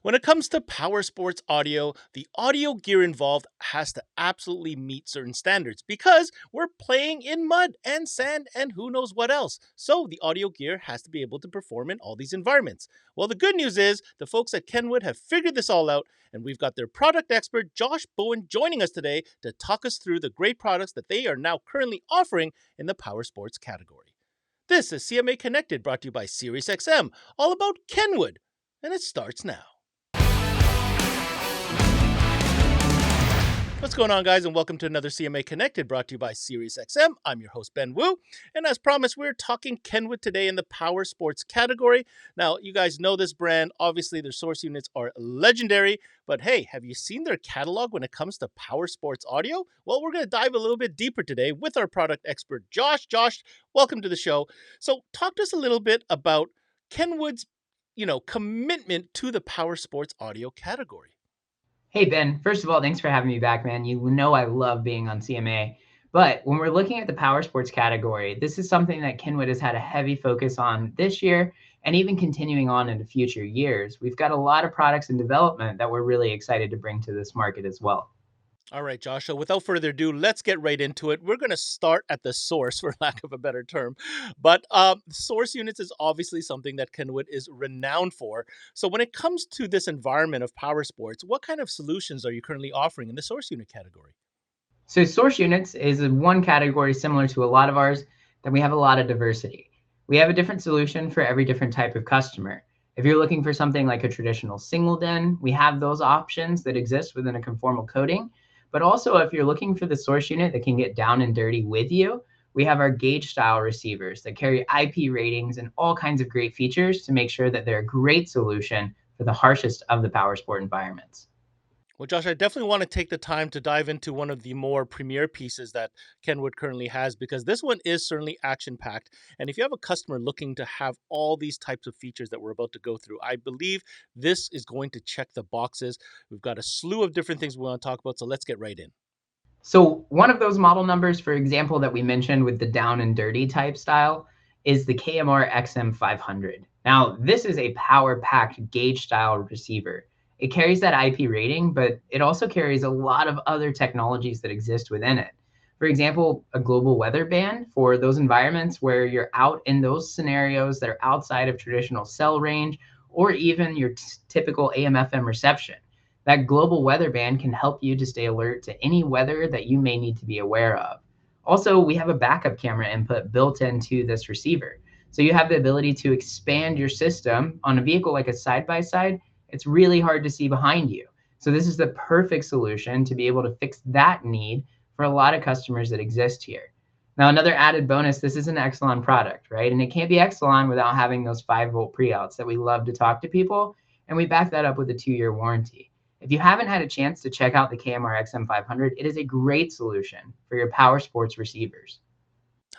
When it comes to power sports audio, the audio gear involved has to absolutely meet certain standards because we're playing in mud and sand and who knows what else. So the audio gear has to be able to perform in all these environments. Well, the good news is the folks at Kenwood have figured this all out, and we've got their product expert, Josh Bowen, joining us today to talk us through the great products that they are now currently offering in the power sports category. This is CMA Connected, brought to you by SiriusXM, all about Kenwood, and it starts now. What's going on, guys, and welcome to another CMA Connected, brought to you by SiriusXM. I'm your host, Ben Wu, and as promised, we're talking Kenwood today in the power sports category. Now, you guys know this brand. Obviously, their source units are legendary, but hey, have you seen their catalog when it comes to power sports audio? Well, we're going to dive a little bit deeper today with our product expert, Josh. Josh, welcome to the show. So, talk to us a little bit about Kenwood's, commitment to the power sports audio category. Hey, Ben. First of all, thanks for having me back, man. You know I love being on CMA. But when we're looking at the power sports category, this is something that Kenwood has had a heavy focus on this year and even continuing on into future years. We've got a lot of products in development that we're really excited to bring to this market as well. All right, Josh. So without further ado, let's get right into it. We're going to start at the source, for lack of a better term. But source units is obviously something that Kenwood is renowned for. So when it comes to this environment of power sports, what kind of solutions are you currently offering in the source unit category? So source units is one category similar to a lot of ours that we have a lot of diversity. We have a different solution for every different type of customer. If you're looking for something like a traditional single den, we have those options that exist within a conformal coating. But also, if you're looking for the source unit that can get down and dirty with you, we have our gauge style receivers that carry IP ratings and all kinds of great features to make sure that they're a great solution for the harshest of the power sport environments. Well, Josh, I definitely want to take the time to dive into one of the more premier pieces that Kenwood currently has, because this one is certainly action packed. And if you have a customer looking to have all these types of features that we're about to go through, I believe this is going to check the boxes. We've got a slew of different things we want to talk about, so let's get right in. So one of those model numbers, for example, that we mentioned with the down and dirty type style is the KMR XM500. Now, this is a power-packed gauge style receiver. It carries that IP rating, but it also carries a lot of other technologies that exist within it. For example, a global weather band for those environments where you're out in those scenarios that are outside of traditional cell range or even your typical AM/FM reception. That global weather band can help you to stay alert to any weather that you may need to be aware of. Also, we have a backup camera input built into this receiver. So you have the ability to expand your system on a vehicle like a side-by-side. It's really hard to see behind you. So this is the perfect solution to be able to fix that need for a lot of customers that exist here. Now, another added bonus, this is an Exelon product, right? And it can't be Exelon without having those 5-volt pre-outs that we love to talk to people. And we back that up with a 2-year warranty. If you haven't had a chance to check out the KMR XM500, it is a great solution for your power sports receivers.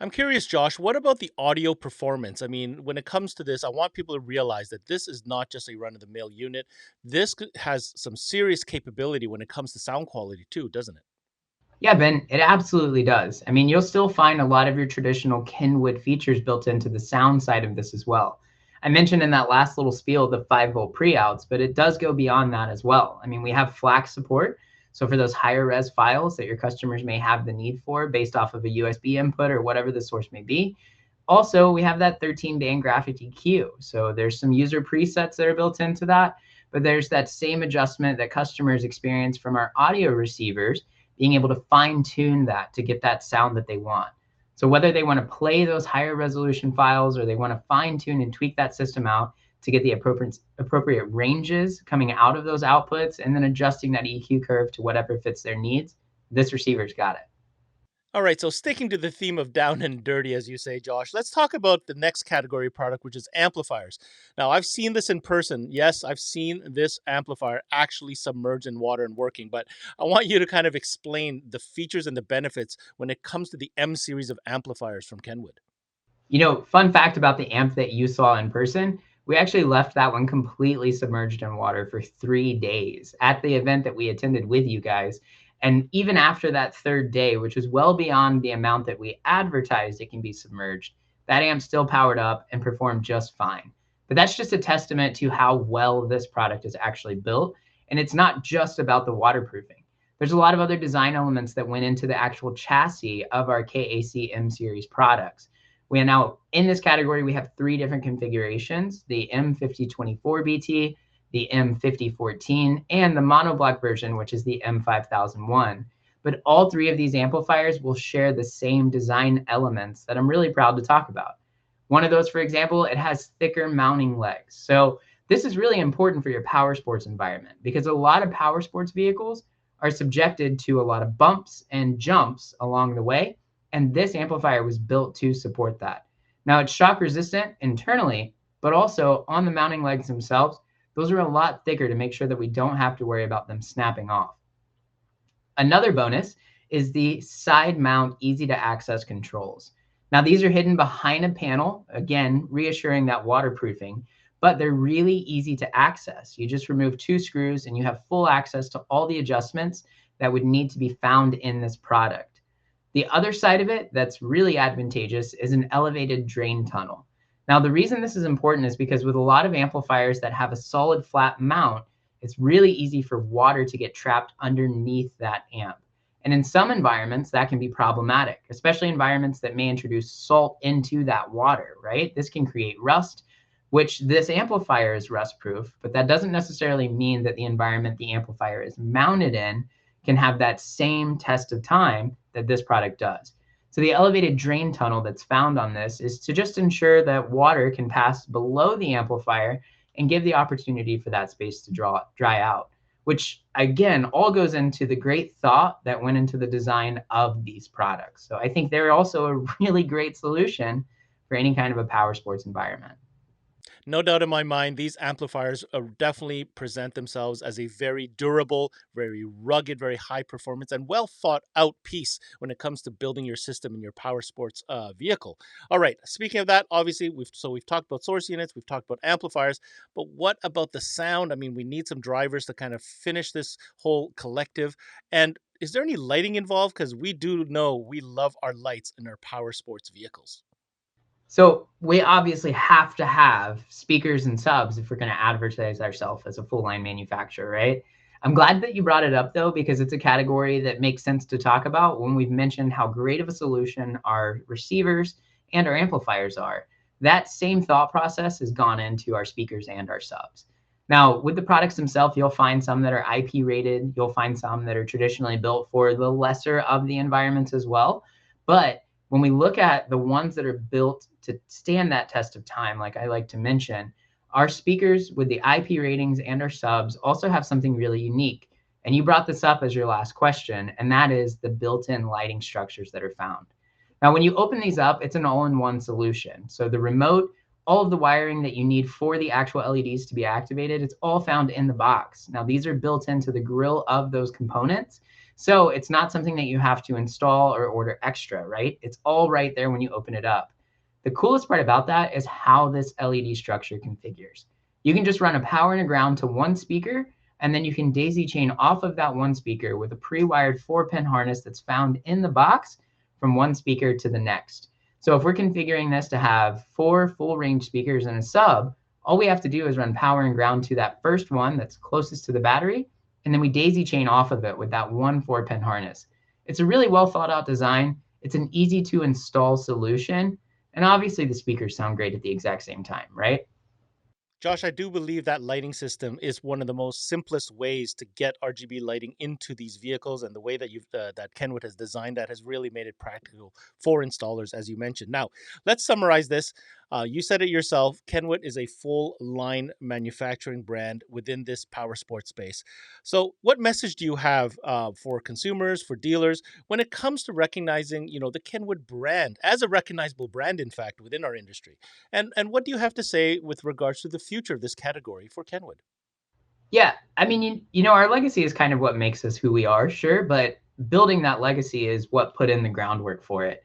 I'm curious, Josh, what about the audio performance? I mean, when it comes to this, I want people to realize that this is not just a run of the mill unit. This has some serious capability when it comes to sound quality, too, doesn't it? Yeah, Ben, it absolutely does. I mean, you'll still find a lot of your traditional Kenwood features built into the sound side of this as well. I mentioned in that last little spiel the 5-volt pre-outs, but it does go beyond that as well. I mean, we have FLAC support. So for those higher res files that your customers may have the need for based off of a USB input or whatever the source may be. Also, we have that 13-band graphic EQ. So there's some user presets that are built into that, but there's that same adjustment that customers experience from our audio receivers, being able to fine tune that to get that sound that they want. So whether they want to play those higher resolution files or they want to fine tune and tweak that system out to get the appropriate ranges coming out of those outputs and then adjusting that EQ curve to whatever fits their needs, this receiver's got it. All right, so sticking to the theme of down and dirty, as you say, Josh, let's talk about the next category product, which is amplifiers. Now, I've seen this in person. Yes, I've seen this amplifier actually submerged in water and working, but I want you to kind of explain the features and the benefits when it comes to the M series of amplifiers from Kenwood. You know, fun fact about the amp that you saw in person, we actually left that one completely submerged in water for 3 days at the event that we attended with you guys. And even after that third day, which was well beyond the amount that we advertised it can be submerged, that amp still powered up and performed just fine. But that's just a testament to how well this product is actually built. And it's not just about the waterproofing. There's a lot of other design elements that went into the actual chassis of our KAC M series products. We are now in this category, we have three different configurations: the M5024BT, the M5014, and the monoblock version, which is the M5001. But all three of these amplifiers will share the same design elements that I'm really proud to talk about. One of those, for example, it has thicker mounting legs. So this is really important for your power sports environment because a lot of power sports vehicles are subjected to a lot of bumps and jumps along the way. And this amplifier was built to support that. Now it's shock resistant internally, but also on the mounting legs themselves, those are a lot thicker to make sure that we don't have to worry about them snapping off. Another bonus is the side mount easy to access controls. Now these are hidden behind a panel, again, reassuring that waterproofing, but they're really easy to access. You just remove two screws and you have full access to all the adjustments that would need to be found in this product. The other side of it that's really advantageous is an elevated drain tunnel. Now, the reason this is important is because with a lot of amplifiers that have a solid flat mount, it's really easy for water to get trapped underneath that amp. And in some environments, that can be problematic, especially environments that may introduce salt into that water, right? This can create rust, which this amplifier is rust proof, but that doesn't necessarily mean that the environment the amplifier is mounted in can have that same test of time that this product does. So the elevated drain tunnel that's found on this is to just ensure that water can pass below the amplifier and give the opportunity for that space to dry out, which again, all goes into the great thought that went into the design of these products. So I think they're also a really great solution for any kind of a power sports environment. No doubt in my mind, these amplifiers definitely present themselves as a very durable, very rugged, very high performance, and well thought out piece when it comes to building your system in your power sports vehicle. All right. Speaking of that, obviously we've talked about source units, we've talked about amplifiers, but what about the sound? I mean, we need some drivers to kind of finish this whole collective. And is there any lighting involved? Because we do know we love our lights in our power sports vehicles. So we obviously have to have speakers and subs if we're going to advertise ourselves as a full line manufacturer, right? I'm glad that you brought it up though, because it's a category that makes sense to talk about when we've mentioned how great of a solution our receivers and our amplifiers are. That same thought process has gone into our speakers and our subs. Now, with the products themselves, you'll find some that are IP rated. You'll find some that are traditionally built for the lesser of the environments as well. But when we look at the ones that are built to stand that test of time, like I like to mention, our speakers with the IP ratings and our subs also have something really unique. And you brought this up as your last question, and that is the built-in lighting structures that are found. Now, when you open these up, it's an all-in-one solution. So the remote, all of the wiring that you need for the actual LEDs to be activated, it's all found in the box. Now, these are built into the grill of those components. So it's not something that you have to install or order extra, right? It's all right there when you open it up. The coolest part about that is how this LED structure configures. You can just run a power and a ground to one speaker, and then you can daisy chain off of that one speaker with a pre-wired 4-pin harness that's found in the box from one speaker to the next. So if we're configuring this to have 4 full range speakers and a sub, all we have to do is run power and ground to that first one that's closest to the battery, and then we daisy chain off of it with that one 4-pin harness. It's a really well thought out design. It's an easy to install solution. And obviously the speakers sound great at the exact same time, right? Josh, I do believe that lighting system is one of the most simplest ways to get RGB lighting into these vehicles, and the way that that Kenwood has designed that has really made it practical for installers, as you mentioned. Now, let's summarize this. You said it yourself. Kenwood is a full line manufacturing brand within this power sports space. So, what message do you have for consumers, for dealers, when it comes to recognizing, the Kenwood brand as a recognizable brand, in fact, within our industry? And what do you have to say with regards to the future of this category for Kenwood? Yeah, I mean, our legacy is kind of what makes us who we are, sure, but building that legacy is what put in the groundwork for it.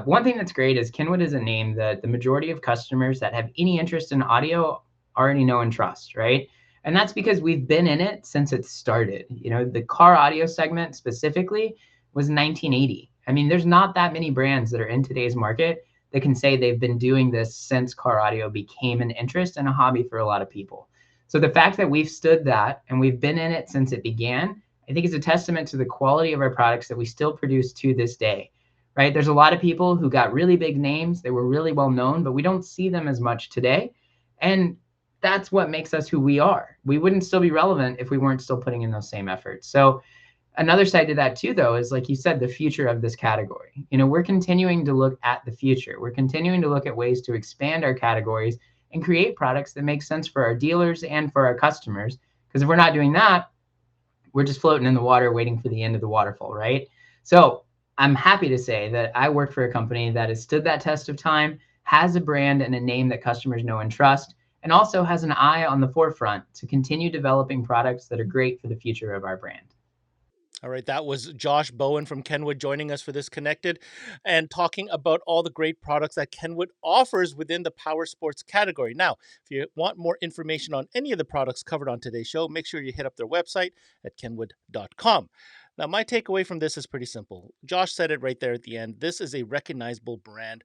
One thing that's great is Kenwood is a name that the majority of customers that have any interest in audio already know and trust, right? And that's because we've been in it since it started. The car audio segment specifically was 1980. I mean, there's not that many brands that are in today's market that can say they've been doing this since car audio became an interest and a hobby for a lot of people. So the fact that we've stood that and we've been in it since it began, I think is a testament to the quality of our products that we still produce to this day, right? There's a lot of people who got really big names, they were really well known, but we don't see them as much today. And that's what makes us who we are. We wouldn't still be relevant if we weren't still putting in those same efforts. So another side to that too, though, is like you said, the future of this category. We're continuing to look at the future. We're continuing to look at ways to expand our categories and create products that make sense for our dealers and for our customers. Because if we're not doing that, we're just floating in the water waiting for the end of the waterfall, right? So I'm happy to say that I work for a company that has stood that test of time, has a brand and a name that customers know and trust, and also has an eye on the forefront to continue developing products that are great for the future of our brand. All right, that was Josh Bowen from Kenwood joining us for this Connected and talking about all the great products that Kenwood offers within the power sports category. Now, if you want more information on any of the products covered on today's show, make sure you hit up their website at kenwood.com. Now, my takeaway from this is pretty simple. Josh said it right there at the end. This is a recognizable brand.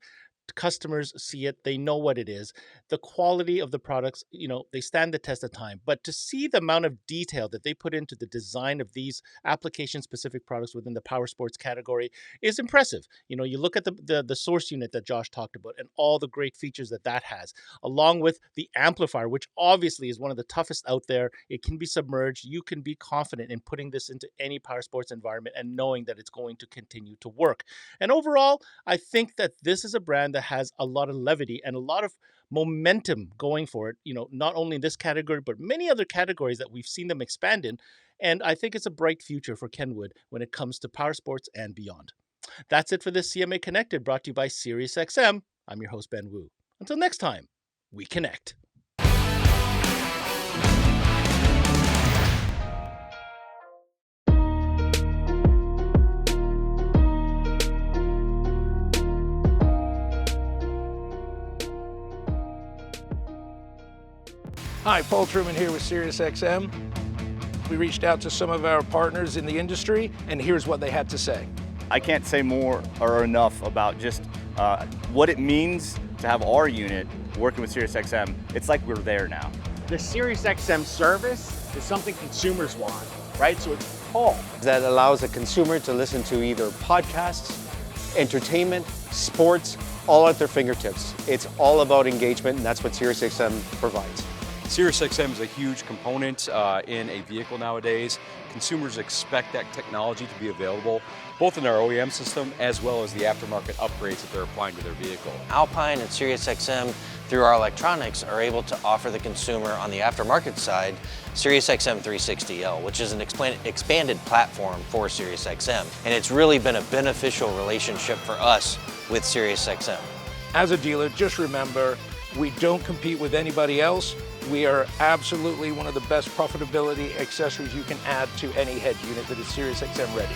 Customers see it, they know what it is. The quality of the products, they stand the test of time. But to see the amount of detail that they put into the design of these application specific products within the power sports category is impressive. You look at the source unit that Josh talked about and all the great features that has, along with the amplifier, which obviously is one of the toughest out there. It can be submerged. You can be confident in putting this into any power sports environment and knowing that it's going to continue to work. And overall, I think that this is a brand that has a lot of levity and a lot of momentum going for it, not only in this category, but many other categories that we've seen them expand in. And I think it's a bright future for Kenwood when it comes to power sports and beyond. That's it for this CMA Connected, brought to you by SiriusXM. I'm your host, Ben Wu. Until next time, we connect. Hi, Paul Truman here with SiriusXM. We reached out to some of our partners in the industry, and here's what they had to say. I can't say more or enough about just what it means to have our unit working with SiriusXM. It's like we're there now. The SiriusXM service is something consumers want, right? So it's Paul. That allows a consumer to listen to either podcasts, entertainment, sports, all at their fingertips. It's all about engagement, and that's what SiriusXM provides. SiriusXM is a huge component in a vehicle nowadays. Consumers expect that technology to be available both in our OEM system as well as the aftermarket upgrades that they're applying to their vehicle. Alpine and SiriusXM, through our electronics, are able to offer the consumer on the aftermarket side SiriusXM 360L, which is an expanded platform for SiriusXM. And it's really been a beneficial relationship for us with SiriusXM. As a dealer, just remember, we don't compete with anybody else. We are absolutely one of the best profitability accessories you can add to any head unit that is SiriusXM ready.